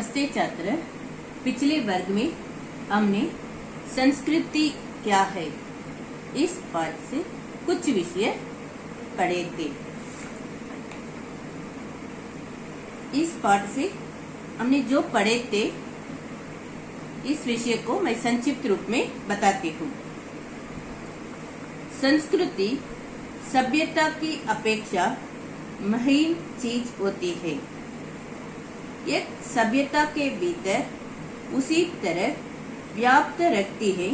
नमस्ते छात्र। पिछले वर्ग में हमने संस्कृति क्या है इस पाठ से कुछ विषय पढ़े थे। इस पाठ से हमने जो पढ़े थे इस विषय को मैं संक्षिप्त रूप में बताती हूँ। संस्कृति सभ्यता की अपेक्षा महीन चीज होती है। एक सभ्यता के भीतर उसी तरह व्याप्त रखती है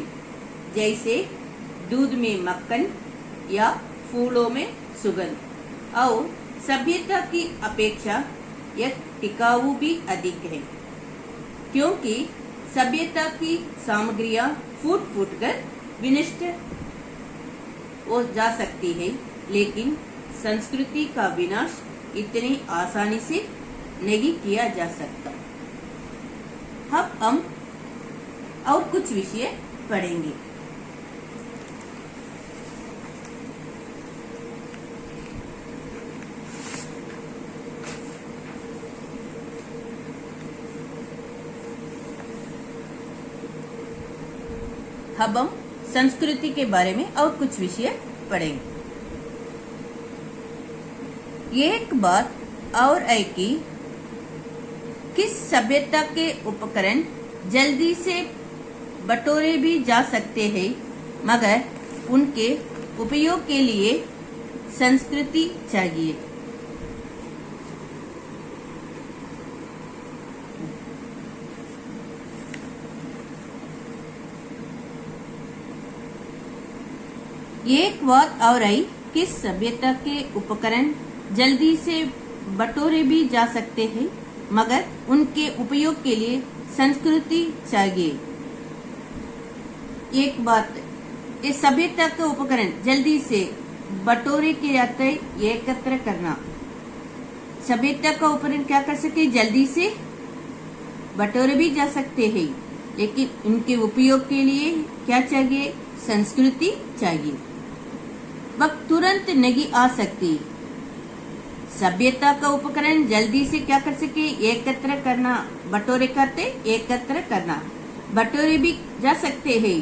जैसे दूध में मक्खन या फूलों में सुगंध। और सभ्यता की अपेक्षा एक टिकाऊ भी अधिक है, क्योंकि सभ्यता की सामग्रियां फूट फूट कर विनष्ट हो जा सकती है, लेकिन संस्कृति का विनाश इतनी आसानी से नहीं किया जा सकता। अब हम और कुछ विषय पढ़ेंगे। अब हम संस्कृति के बारे में और कुछ विषय पढ़ेंगे। एक बात और है कि किस सभ्यता के उपकरण जल्दी से बटोरे भी जा सकते हैं, मगर उनके उपयोग के लिए संस्कृति चाहिए। एक बात और आई, किस सभ्यता के उपकरण जल्दी से बटोरे भी जा सकते हैं, मगर उनके उपयोग के लिए संस्कृति चाहिए। एक बात, इस सभ्यता के उपकरण जल्दी से बटोरे के जाते एकत्र करना। सभ्यता का उपकरण क्या कर सके, जल्दी से बटोरे भी जा सकते हैं, लेकिन उनके उपयोग के लिए क्या चाहिए, संस्कृति चाहिए। वक्त तुरंत नहीं आ सकती। सभ्यता का उपकरण जल्दी से क्या कर सके, एकत्र करना। बटोरे करते एकत्र करना, बटोरे भी जा सकते हैं,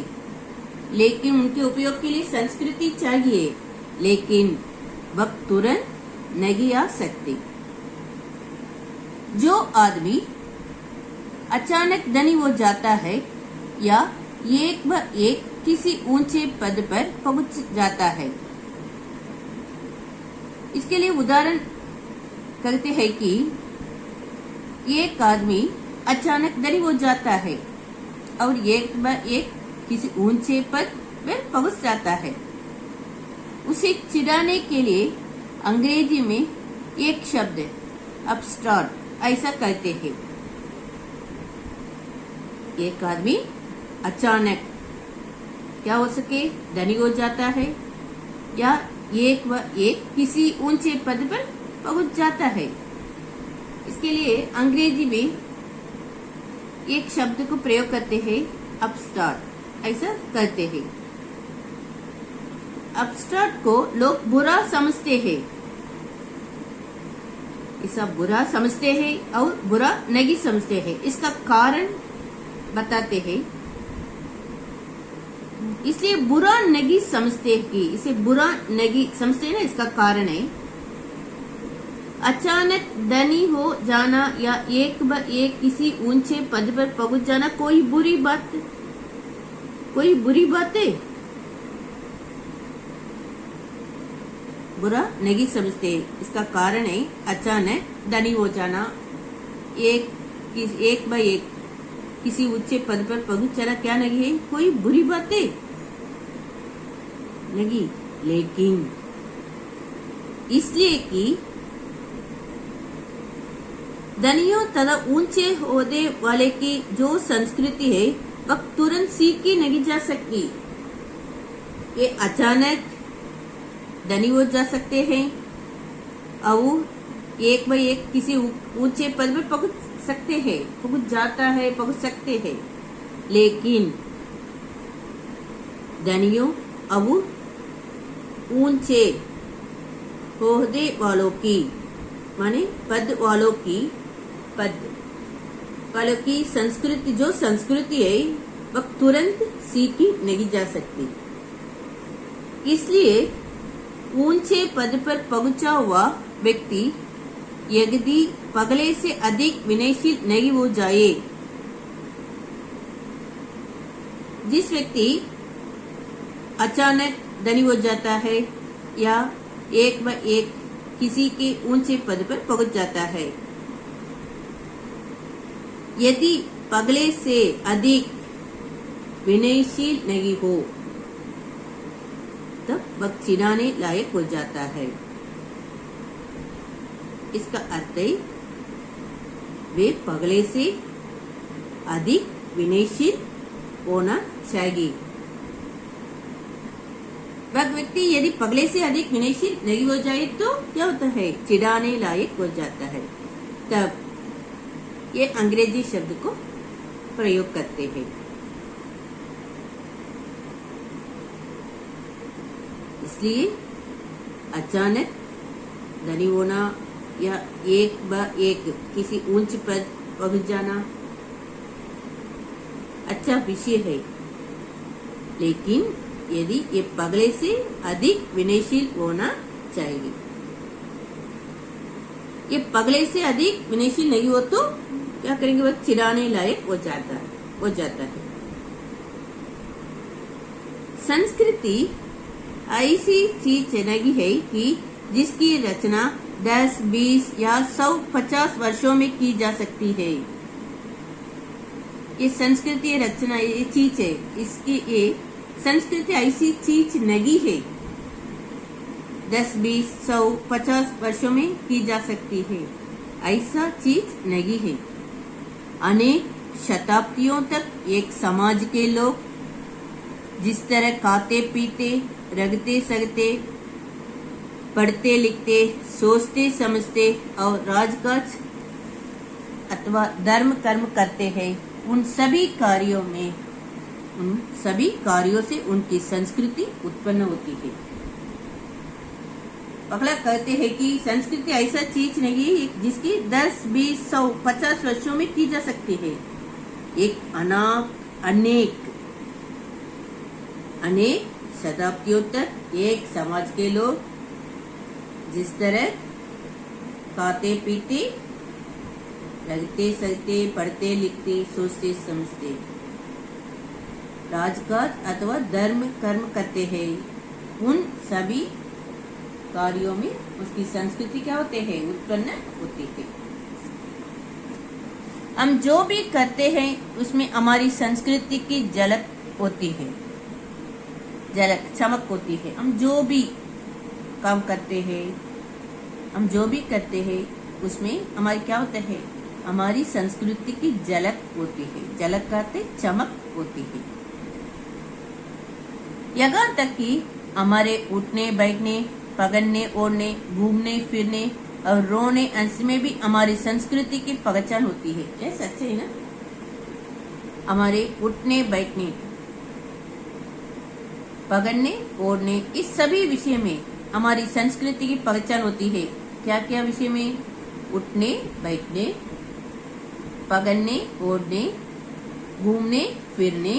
लेकिन उनके उपयोग के लिए संस्कृति चाहिए, लेकिन वक्त तुरंत नहीं आ सकती। जो आदमी अचानक धनी हो जाता है या एक व एक किसी ऊंचे पद पर पहुंच जाता है, इसके लिए उदाहरण कहते हैं कि एक आदमी अचानक धनी हो जाता है और एक बार एक किसी ऊंचे पद पर पहुंच जाता है। उसे चिढ़ाने के लिए अंग्रेजी में एक शब्द अपस्टार्ट ऐसा कहते हैं। एक आदमी अचानक क्या हो सके, धनी हो जाता है या एक व एक किसी ऊंचे पद पर पहुंच जाता है। इसके लिए अंग्रेजी में एक शब्द को प्रयोग करते हैं, अपस्टार्ट ऐसा कहते हैं। अपस्टार्ट को लोग बुरा समझते हैं, ऐसा बुरा समझते हैं और बुरा नहीं समझते हैं। इसका कारण बताते हैं। इसलिए बुरा नहीं समझते कि इसे बुरा नहीं समझते ना, इसका कारण है अचानक धनी हो जाना या एक ब एक किसी ऊंचे पद पर पहुंच जाना कोई बुरी बात है, बुरा नहीं समझते। इसका कारण है अचानक धनी हो जाना, एक ब एक किसी ऊंचे पद पर पहुंच जाना क्या नहीं है, कोई बुरी बात है नहीं, लेकिन इसलिए कि धनियों तथा ऊंचे ओहदे वाले की जो संस्कृति है वह तुरंत सीखी नहीं जा सकती। ये अचानक धनी हो जा सकते हैं और एक बार एक किसी ऊंचे पद पर पहुंच सकते हैं, लेकिन धनियों अब ऊंचे ओहदे वालों की माने पद वालों की वालों की संस्कृति, जो संस्कृति है वह तुरंत सीखी नहीं जा सकती। इसलिए ऊंचे पद पर पहुंचा हुआ व्यक्ति यदि पगले से अधिक विनयशील नहीं हो जाए, जिस व्यक्ति अचानक धनी हो जाता है या एक व एक किसी के ऊंचे पद पर पहुंच जाता है, यदि पगले से अधिक विनयशील नहीं हो तब वह चिढ़ाने लायक हो जाता है। इसका अर्थ है वे पगले से अधिक विनयशील होना चाहिए। वह व्यक्ति यदि पगले से अधिक विनयशील नहीं हो जाए तो क्या होता है, चिढ़ाने लायक हो जाता है। तब ये अंग्रेजी शब्द को प्रयोग करते हैं। इसलिए अचानक धनी होना या एक ब एक किसी ऊंच पद पहुंच जाना अच्छा विषय है, लेकिन यदि ये पगले से अधिक विनयशील होना चाहिए। ये पगले से अधिक विनयशील नहीं हो तो क्या करेंगे, वह चिढ़ाने लायक हो जाता है। संस्कृति ऐसी चीज नहीं है कि जिसकी रचना 10, 20 या 100, 50 वर्षों में की जा सकती है। ये संस्कृति, ये रचना, ये चीज है, इसकी ये संस्कृति ऐसी चीज नहीं है 10, 20, 100, 50 वर्षों में की जा सकती है। ऐसा चीज नहीं है। अनेक शताब्दियों तक एक समाज के लोग जिस तरह खाते पीते, रगते सगते, पढ़ते लिखते, सोचते समझते और राजकाज अथवा धर्म कर्म करते हैं, उन सभी कार्यों से उनकी संस्कृति उत्पन्न होती है। अगला कहते हैं कि संस्कृति ऐसा चीज नहीं है जिसकी 10, 20, 100, 50 वर्षों में की जा सकती है। एक अनेक शताब्दियों तक एक समाज के लोग जिस तरह खाते पीते, रगते सगते, पढ़ते लिखते, सोचते समझते, राजकाज अथवा धर्म कर्म करते हैं, उन सभी कार्यों में उसकी संस्कृति क्या होते हैं, उत्पन्न होती है। हम जो भी करते हैं उसमें हमारी संस्कृति की झलक होती है, चमक होती है। हम जो भी काम करते हैं, हम जो भी करते हैं उसमें हमारी क्या होता है, हमारी संस्कृति की झलक होती है। झलक करते चमक होती है। यहाँ तक कि हमारे उठने बैठने, पगड़ने ओढ़ने, घूमने फिरने और रोने हंसने में भी हमारी संस्कृति की पहचान होती है। ये सच है ना। हमारे उठने बैठने, पगड़ने ओढ़ने, इस सभी विषय में हमारी संस्कृति की पहचान होती है। क्या क्या विषय में, उठने बैठने, पगड़ने ओढ़ने, घूमने फिरने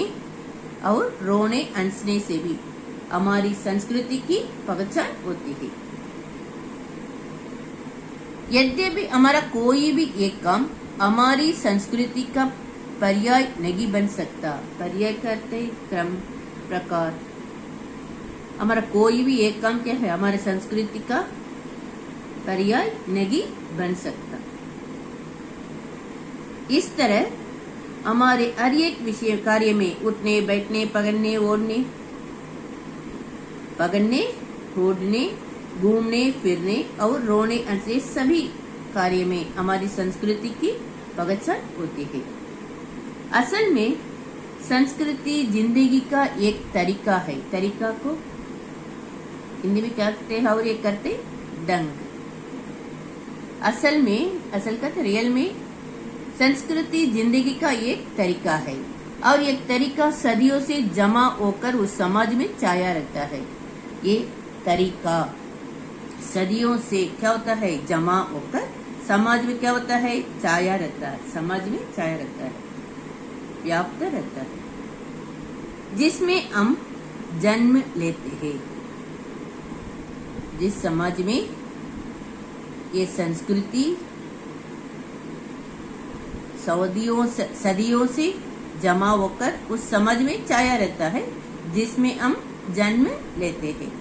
और रोने हंसने से भी हमारी संस्कृति की पहचान होती है। यद्यपि हमारा कोई भी एक काम हमारी संस्कृति का पर्याय नहीं बन सकता। पर्याय करते क्रम प्रकार। हमारा कोई भी एक काम क्या है, हमारे संस्कृति का पर्याय नहीं बन सकता। इस तरह हमारे हर एक विषय कार्य में उठने बैठने, पगड़ने ओढ़ने, घूमने फिरने और रोने हंसने सभी कार्य में हमारी संस्कृति की पहचान होती है। असल में संस्कृति जिंदगी का एक तरीका है। तरीका को हिंदी में क्या कहते हैं, और ये करते ढंग। असल का रियल में संस्कृति जिंदगी का एक तरीका है और ये तरीका सदियों से जमा होकर उस समाज में छाया रहता है। ये तरीका सदियों से क्या होता है, जमा होकर समाज में क्या होता है, छाया रहता है, समाज में छाया रहता है, व्याप्त रहता है, जिसमें हम जन्म लेते हैं। जिस समाज में ये संस्कृति सदियों से जमा होकर उस समाज में छाया रहता है, जिसमें हम जन्म लेते हैं।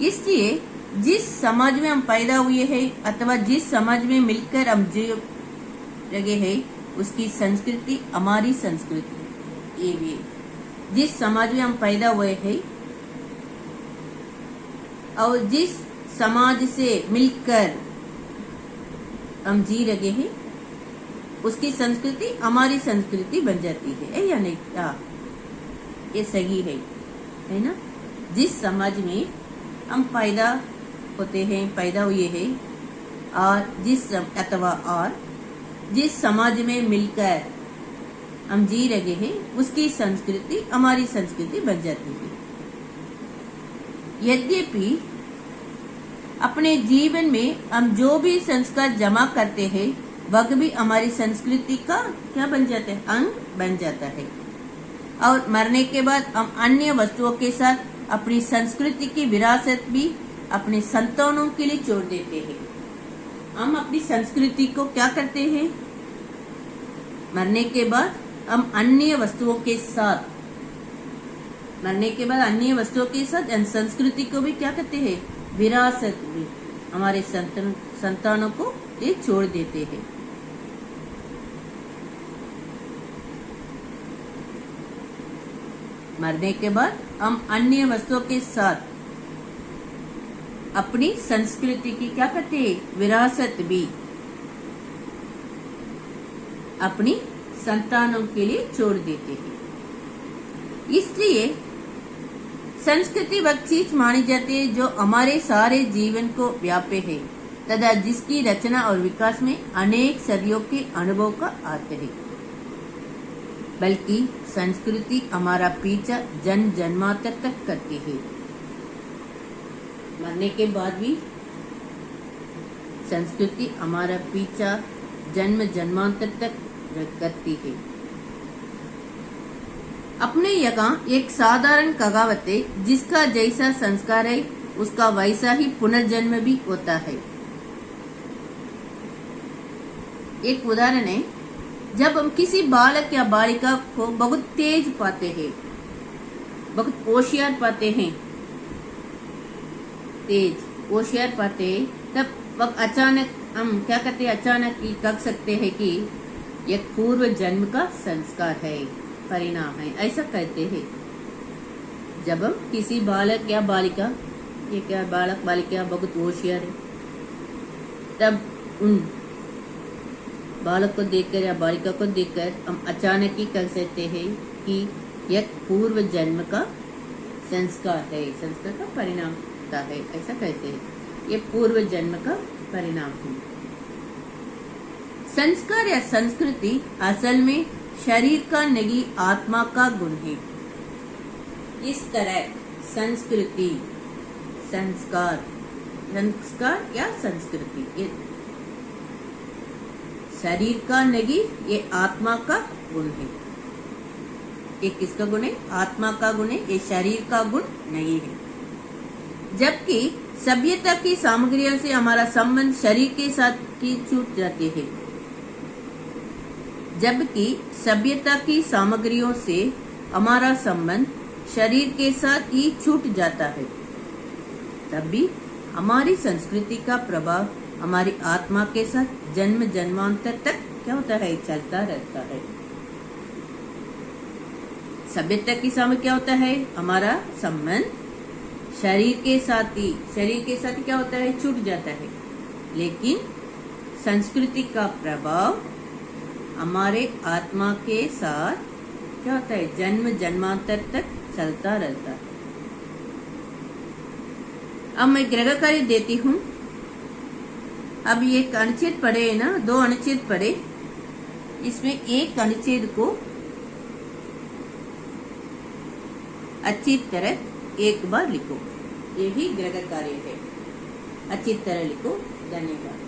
इसलिए जिस समाज में हम पैदा हुए हैं अथवा जिस समाज में मिलकर हम जी रहे हैं, उसकी संस्कृति हमारी संस्कृति। ये भी जिस समाज में हम पैदा हुए हैं और जिस समाज से मिलकर हम जी रहे हैं, उसकी संस्कृति हमारी संस्कृति बन जाती है या नहीं? ये सही है ना? जिस समाज में हम पैदा होते हैं, पैदा हुए हैं, और जिस समाज में मिलकर हम जी रहे हैं, उसकी संस्कृति हमारी संस्कृति बन जाती है। यद्यपि अपने जीवन में हम जो भी संस्कार जमा करते हैं, वह भी हमारी संस्कृति का क्या बन जाता है, अंग बन जाता है। और मरने के बाद हम अन्य वस्तुओं के साथ अपनी संस्कृति की विरासत भी अपने संतानों के लिए छोड़ देते हैं। हम अपनी संस्कृति को क्या करते हैं, मरने के बाद हम अन्य वस्तुओं के साथ संस्कृति को भी क्या करते हैं, विरासत भी हमारे संतानों को ये छोड़ देते हैं। मरने के बाद हम अन्य वस्तुओं के साथ अपनी संस्कृति की क्या करते हैं, विरासत भी अपनी संतानों के लिए छोड़ देते हैं। इसलिए संस्कृति वह चीज मानी जाती है जो हमारे सारे जीवन को व्यापे है तथा जिसकी रचना और विकास में अनेक सदियों के अनुभव का अर्थ है। बल्कि संस्कृति हमारा पीछा जन्म जन्मांतर तक करती है। मरने के बाद भी संस्कृति हमारा पीछा जन्म जन्मांतर तक करती है। अपने यहाँ एक साधारण कहावत है, जिसका जैसा संस्कार है उसका वैसा ही पुनर्जन्म भी होता है। एक उदाहरण है, जब हम किसी बालक या बालिका को बहुत तेज पाते हैं, बहुत होशियार पाते हैं, तब वह अचानक हम क्या करते हैं, अचानक ही कह सकते हैं कि यह पूर्व जन्म का संस्कार है, परिणाम है, ऐसा कहते हैं। जब हम किसी बालक या बालिका, ये क्या बालक बालिका बहुत होशियार है, तब उन बालक को देखकर या बालिका को देखकर हम अचानक ही कह सकते हैं कि यह पूर्व जन्म का संस्कार है, संस्कार का परिणाम होता है, ऐसा कहते हैं। यह पूर्व जन्म का परिणाम है। संस्कार या संस्कृति असल में शरीर का नहीं, आत्मा का गुण है। इस तरह संस्कृति, संस्कार या संस्कृति ये शरीर का नहीं, ये आत्मा का गुण है। ये किसका गुण है, आत्मा का गुण है, ये शरीर का गुण नहीं है। जबकि सभ्यता की सामग्रियों से हमारा संबंध शरीर के साथ की छूट जाते हैं। जबकि सभ्यता की सामग्रियों से हमारा संबंध शरीर के साथ ही छूट जाता है, तब भी हमारी संस्कृति का प्रभाव हमारी आत्मा के साथ जन्म जन्मांतर तक क्या होता है, चलता रहता है। सभ्यता की सामग्री क्या होता है, हमारा संबंध शरीर के साथ ही क्या होता है, छूट जाता है। लेकिन संस्कृति का प्रभाव हमारे आत्मा के साथ क्या होता है, जन्म जन्मांतर तक चलता रहता है। अब मैं ग्रह कार्य देती हूँ। अब ये अनुच्छेद पढ़े है ना, 2 अनुच्छेद पढ़े, इसमें एक अनुच्छेद को अच्छी तरह एक बार लिखो। ये ही ग्रह कार्य है, अच्छी तरह लिखो। धन्यवाद।